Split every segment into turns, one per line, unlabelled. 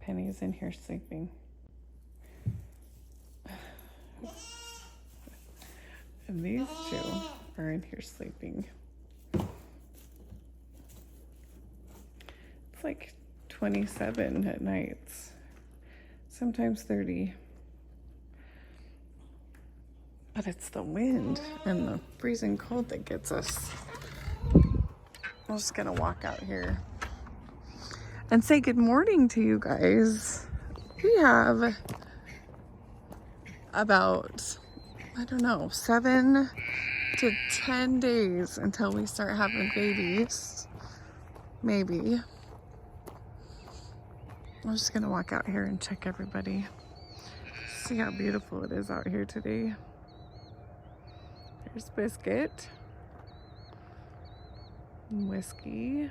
Penny's in here sleeping. And these two are in here sleeping. It's like 27 at nights, sometimes 30. But it's the wind and the freezing cold that gets us. I'm just gonna walk out here and say good morning to you guys. We have about, I don't know, 7 to 10 days until we start having babies. Maybe. I'm just gonna walk out here and check everybody. See how beautiful it is out here today. There's Biscuit. And Whiskey.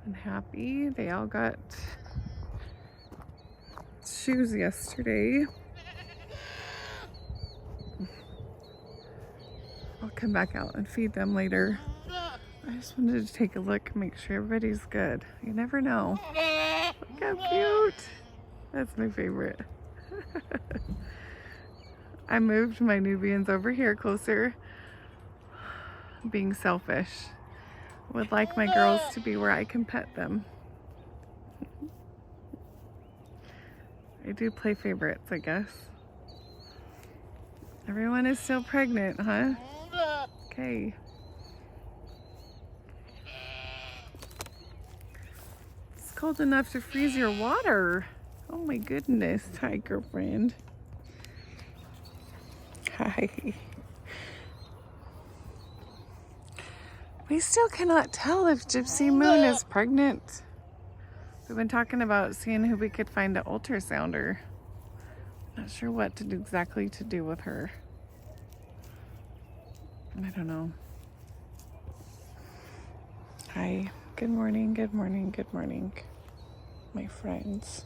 And Happy. They all got shoes yesterday. I'll come back out and feed them later. I just wanted to take a look and make sure everybody's good. You never know. Look how cute. That's my favorite. I moved my Nubians over here closer. Being selfish. Would like my girls to be where I can pet them. I do play favorites, I guess. Everyone is still pregnant, huh? Okay. It's cold enough to freeze your water. Oh my goodness. Hi, girlfriend. Hi. We still cannot tell if Gypsy Moon is pregnant. We've been talking about seeing who we could find an ultrasounder. Not sure what to do exactly to do with her. I don't know. Hi. Good morning, good morning, good morning, my friends.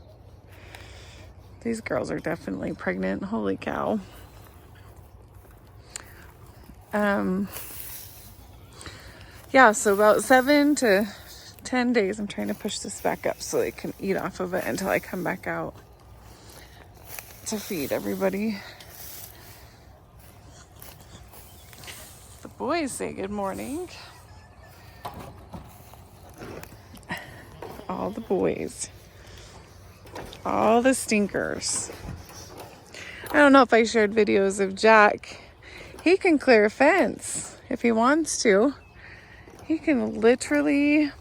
These girls are definitely pregnant. Holy cow. Yeah, so about 7 to 10 days. I'm trying to push this back up so they can eat off of it until I come back out to feed everybody. The boys say good morning. All the boys. All the stinkers. I don't know if I shared videos of Jack. He can clear a fence if he wants to. He can literally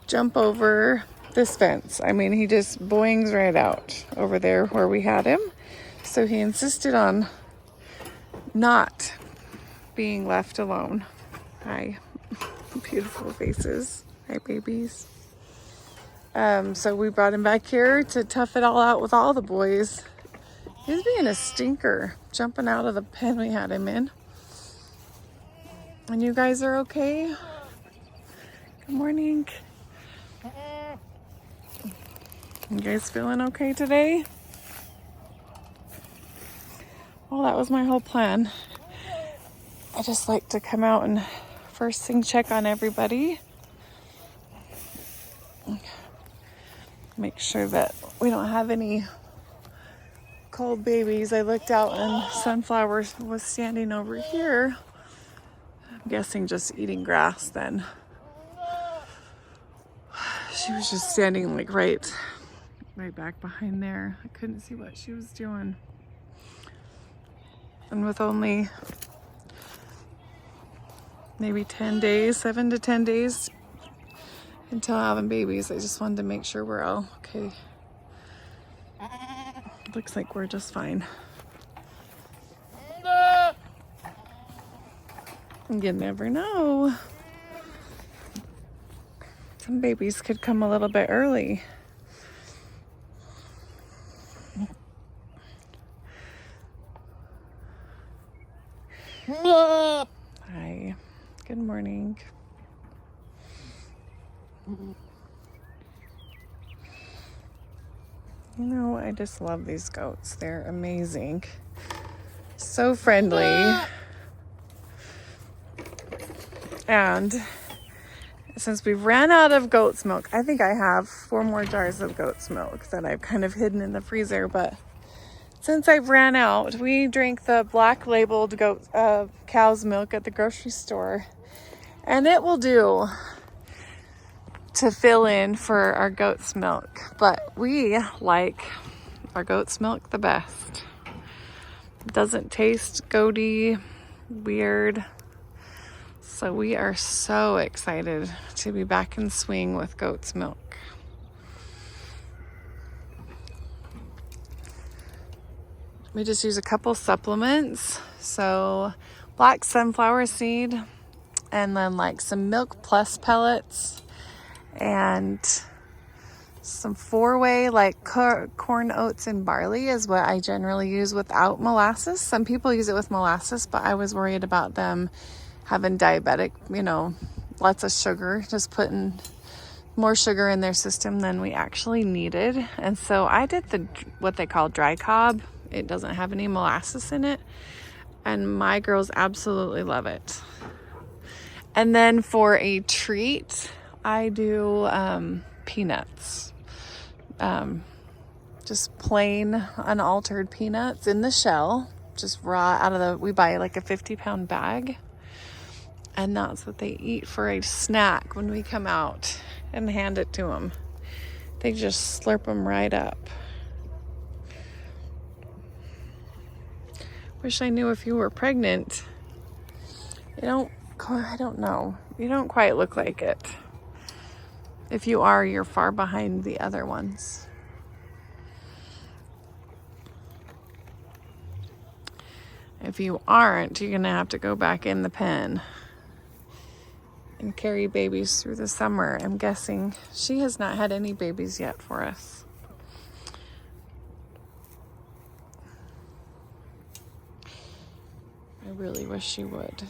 jump over this fence. I mean, he just boings right out over there where we had him. So he insisted on not being left alone. Hi, beautiful faces. Hi, babies. So we brought him back here to tough it all out with all the boys. He's being a stinker, jumping out of the pen we had him in. And you guys are okay? Good morning. You guys feeling okay today? Well, that was my whole plan. I just like to come out and first thing check on everybody. Make sure that we don't have any cold babies. I looked out and Sunflower was standing over here. I'm guessing just eating grass then. She was just standing like right back behind there. I couldn't see what she was doing. And with only maybe 10 days, 7 to 10 days until having babies, I just wanted to make sure we're all okay. Looks like we're just fine. You never know. Some babies could come a little bit early. Hi. Good morning. You know, I just love these goats. They're amazing. So friendly. And since we've ran out of goat's milk, I think I have 4 more jars of goat's milk that I've kind of hidden in the freezer, but since I've ran out, we drink the black labeled cow's milk at the grocery store, and it will do to fill in for our goat's milk, but we like our goat's milk the best. It doesn't taste goaty, weird. So we are so excited to be back in swing with goat's milk. We just use a couple supplements. So black sunflower seed, and then like some Milk Plus pellets, and some 4-way like corn, oats, and barley is what I generally use without molasses. Some people use it with molasses, but I was worried about them having diabetic, lots of sugar, just putting more sugar in their system than we actually needed. And so I did what they call dry cob. It doesn't have any molasses in it, and my girls absolutely love it. And then for a treat, I do peanuts. Just plain unaltered peanuts in the shell, just raw we buy like a 50-pound bag. And that's what they eat for a snack when we come out and hand it to them. They just slurp them right up. Wish I knew if you were pregnant. I don't know. You don't quite look like it. If you are, you're far behind the other ones. If you aren't, you're gonna have to go back in the pen and carry babies through the summer. I'm guessing she has not had any babies yet for us. I really wish she would.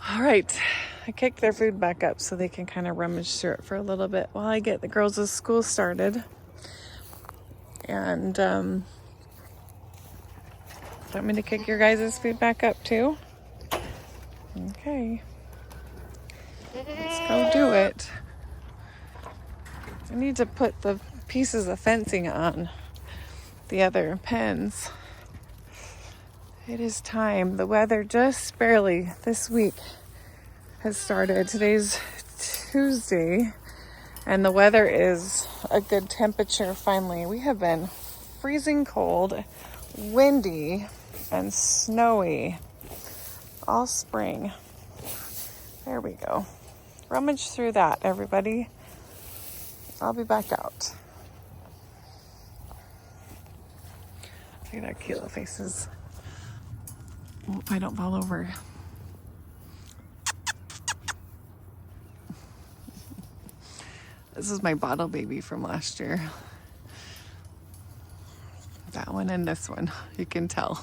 All right, I kicked their food back up so they can kind of rummage through it for a little bit while I get the girls' school started. And want me to kick your guys' food back up too? Okay. Let's go do it. I need to put the pieces of fencing on the other pens. It is time. The weather just barely this week has started. Today's Tuesday, and the weather is a good temperature finally. We have been freezing cold, windy, and snowy all spring. There we go. Rummage through that, everybody. I'll be back out. Look at that cute little faces. Hope I don't fall over. This is my bottle baby from last year. That one and this one, you can tell.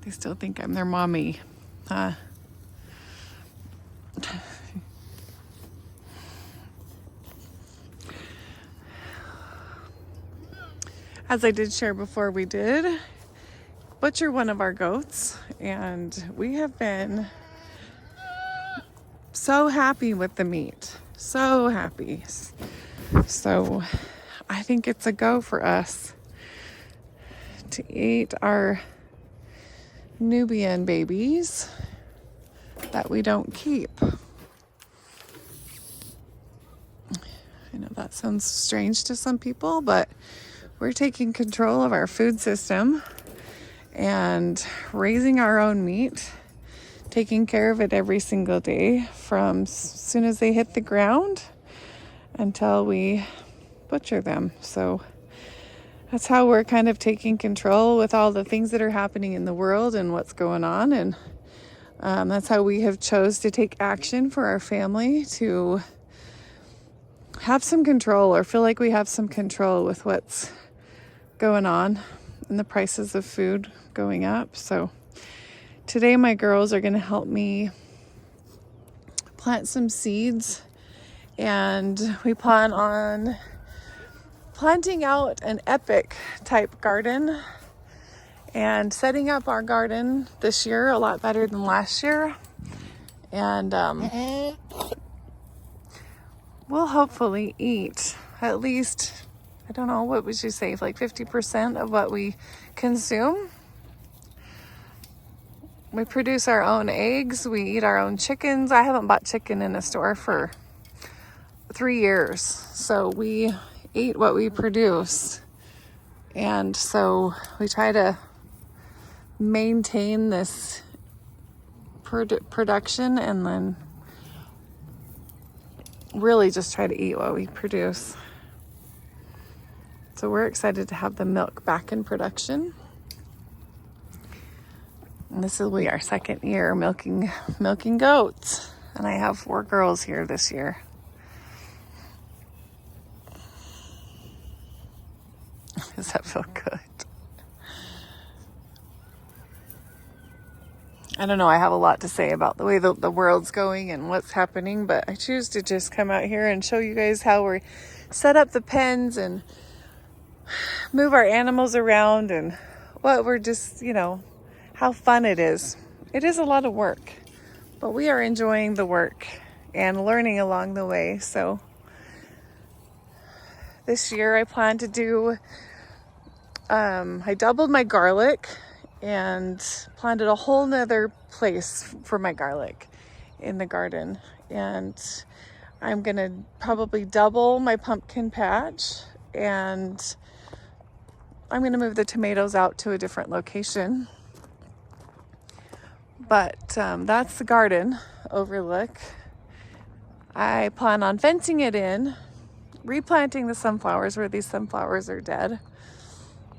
They still think I'm their mommy, huh? As I did share before, we did butcher one of our goats, and we have been so happy with the meat. So happy. So I think it's a go for us to eat our Nubian babies that we don't keep. I know that sounds strange to some people, but we're taking control of our food system and raising our own meat, taking care of it every single day from as soon as they hit the ground until we butcher them. So that's how we're kind of taking control with all the things that are happening in the world and what's going on. And that's how we have chose to take action for our family, to have some control, or feel like we have some control with what's going on and the prices of food going up. So today my girls are going to help me plant some seeds, and we plan on planting out an epic type garden and setting up our garden this year a lot better than last year. And we'll hopefully eat at least, I don't know, what would you say, like 50% of what we consume. We produce our own eggs. We eat our own chickens. I haven't bought chicken in a store for 3 years. So we eat what we produce. And so we try to maintain this production and then really just try to eat what we produce. So we're excited to have the milk back in production. And this will be our second year milking goats. And I have 4 girls here this year. Does that feel good? I don't know, I have a lot to say about the way the world's going and what's happening, but I choose to just come out here and show you guys how we set up the pens and move our animals around and what we're just, how fun it is. It is a lot of work, but we are enjoying the work and learning along the way. So this year I plan to do, I doubled my garlic and planted a whole nother place for my garlic in the garden. And I'm gonna probably double my pumpkin patch, and I'm gonna move the tomatoes out to a different location. But that's the garden overlook. I plan on fencing it in, replanting the sunflowers where these sunflowers are dead.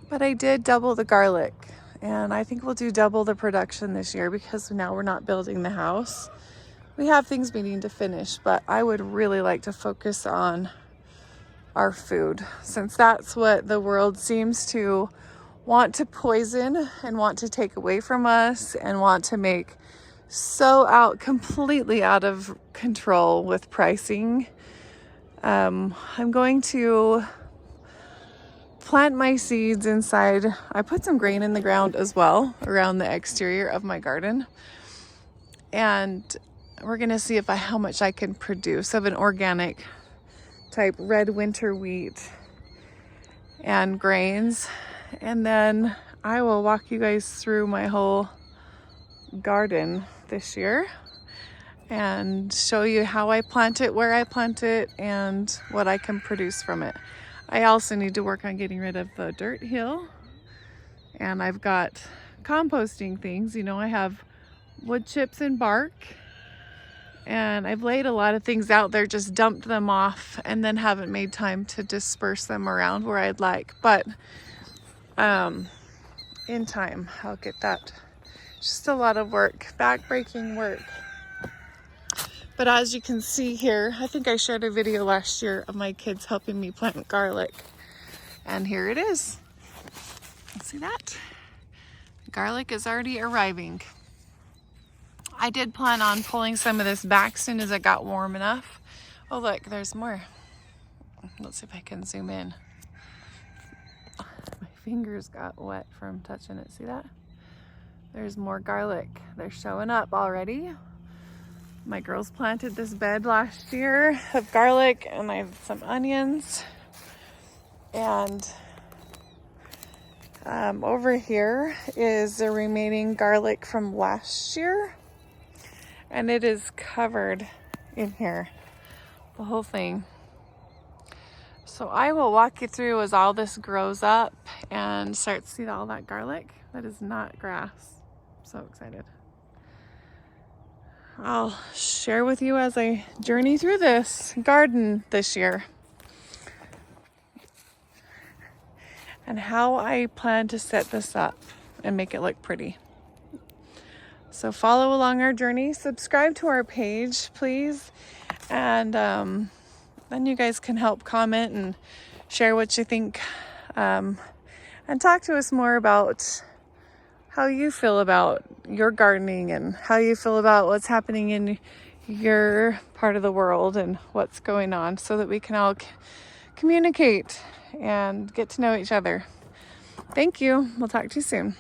But I did double the garlic, and I think we'll do double the production this year because now we're not building the house. We have things we need to finish, but I would really like to focus on our food, since that's what the world seems to want to poison and want to take away from us and want to make completely out of control with pricing. I'm going to plant my seeds inside. I put some grain in the ground as well around the exterior of my garden, and we're gonna see how much I can produce of an organic type red winter wheat and grains. And then I will walk you guys through my whole garden this year and show you how I plant it, where I plant it, and what I can produce from it. I also need to work on getting rid of the dirt hill, and I've got composting things. I have wood chips and bark, and I've laid a lot of things out there, just dumped them off and then haven't made time to disperse them around where I'd like. But in time I'll get that. Just a lot of work, back-breaking work. But as you can see here, I think I shared a video last year of my kids helping me plant garlic, and here it is. See that? Garlic is already arriving. I did plan on pulling some of this back as soon as it got warm enough. Oh look, there's more. Let's see if I can zoom in. My fingers got wet from touching it. See that? There's more garlic. They're showing up already. My girls planted this bed last year of garlic, and I have some onions. And over here is the remaining garlic from last year. And it is covered in here, the whole thing. So I will walk you through as all this grows up and start to see all that garlic. That is not grass. I'm so excited. I'll share with you as I journey through this garden this year and how I plan to set this up and make it look pretty. So follow along our journey, subscribe to our page, please. And then you guys can help comment and share what you think, and talk to us more about how you feel about your gardening and how you feel about what's happening in your part of the world and what's going on, so that we can all communicate and get to know each other. Thank you. We'll talk to you soon.